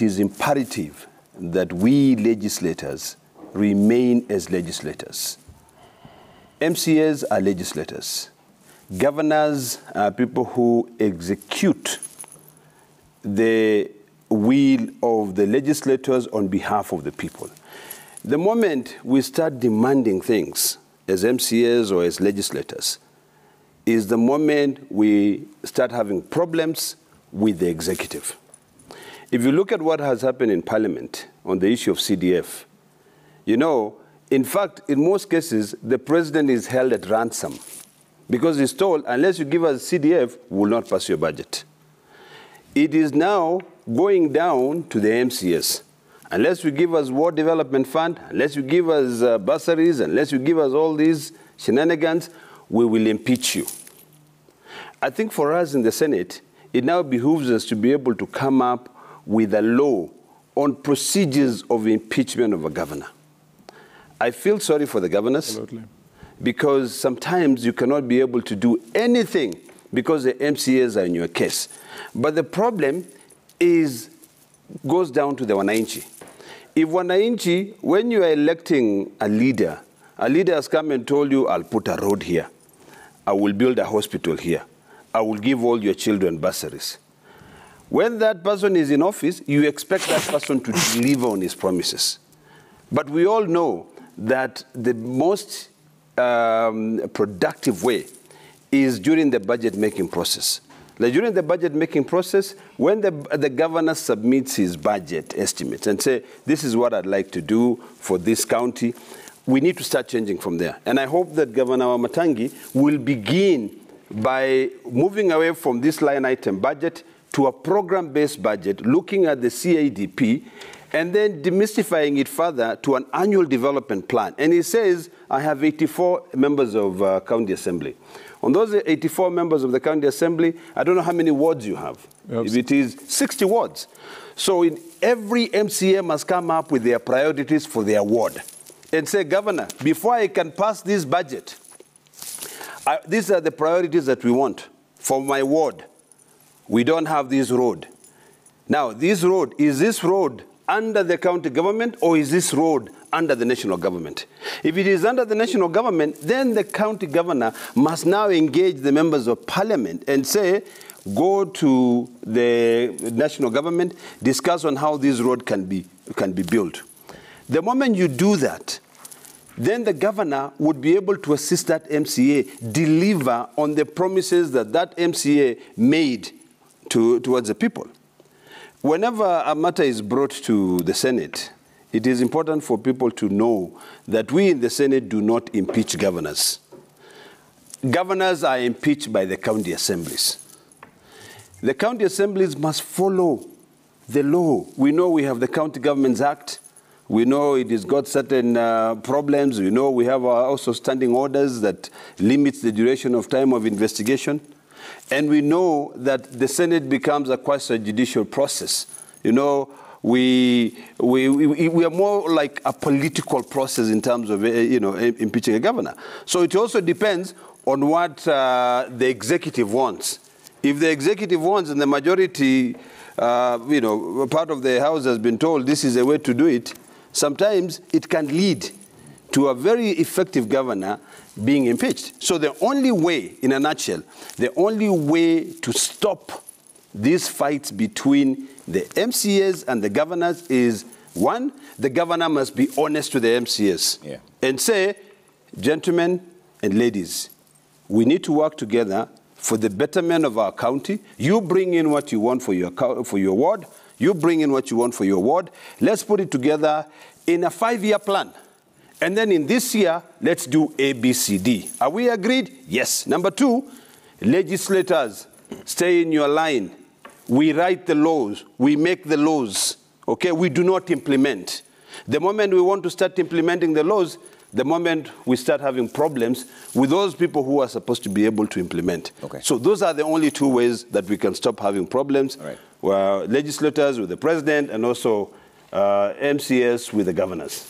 it is imperative that we legislators remain as legislators. MCAs are legislators. Governors are people who execute the will of the legislators on behalf of the people. The moment we start demanding things as MCAs or as legislators is the moment we start having problems with the executive. If you look at what has happened in Parliament on the issue of CDF, you know, in fact, in most cases, the president is held at ransom because he's told, unless you give us CDF, we will not pass your budget. It is now going down to the MCAs. Unless you give us War Development Fund, unless you give us bursaries, unless you give us all these shenanigans, we will impeach you. I think for us in the Senate, it now behooves us to be able to come up with a law on procedures of impeachment of a governor. I feel sorry for the governors. Absolutely. Because sometimes you cannot be able to do anything because the MCAs are in your case. But the problem goes down to the wananchi. If wananchi, when you are electing a leader has come and told you, I'll put a road here, I will build a hospital here, I will give all your children bursaries. When that person is in office, you expect that person to deliver on his promises. But we all know that the most productive way is during the budget-making process. Like during the budget-making process, when the governor submits his budget estimates and say, this is what I'd like to do for this county, we need to start changing from there. And I hope that Governor Wamatangi will begin by moving away from this line item budget to a program-based budget, looking at the CADP, and then demystifying it further to an annual development plan. And he says, I have 84 members of County Assembly. On those 84 members of the County Assembly, I don't know how many wards you have. Yep. If it is 60 wards. So every MCA must come up with their priorities for their ward and say, Governor, before I can pass this budget, these are the priorities that we want for my ward. We don't have this road. Now, this road, is this road under the county government or is this road under the national government? If it is under the national government, then the county governor must now engage the members of parliament and say, go to the national government, discuss on how this road can be built. The moment you do that, then the governor would be able to assist that MCA deliver on the promises that that MCA made towards the people. Whenever a matter is brought to the Senate, it is important for people to know that we in the Senate do not impeach governors. Governors are impeached by the county assemblies. The county assemblies must follow the law. We know we have the County Governments Act. We know it has got certain problems. We know we have also standing orders that limits the duration of time of investigation. And we know that the Senate becomes a quasi-judicial process. You know, we are more like a political process in terms of, impeaching a governor. So it also depends on what the executive wants. If the executive wants and the majority, part of the House has been told this is a way to do it, sometimes it can lead to a very effective governor being impeached. So the only way, in a nutshell, the only way to stop these fights between the MCAs and the governors is, one, the governor must be honest to the MCAs and say, gentlemen and ladies, we need to work together for the betterment of our county. You bring in what you want for your ward. You bring in what you want for your ward. Let's put it together in a 5-year plan. And then in this year, let's do A, B, C, D. Are we agreed? Yes. Number 2, legislators, stay in your line. We write the laws. We make the laws. Okay? We do not implement. The moment we want to start implementing the laws, the moment we start having problems with those people who are supposed to be able to implement. Okay. So those are the only 2 ways that we can stop having problems. All right. Legislators with the president and also MCAs with the governors.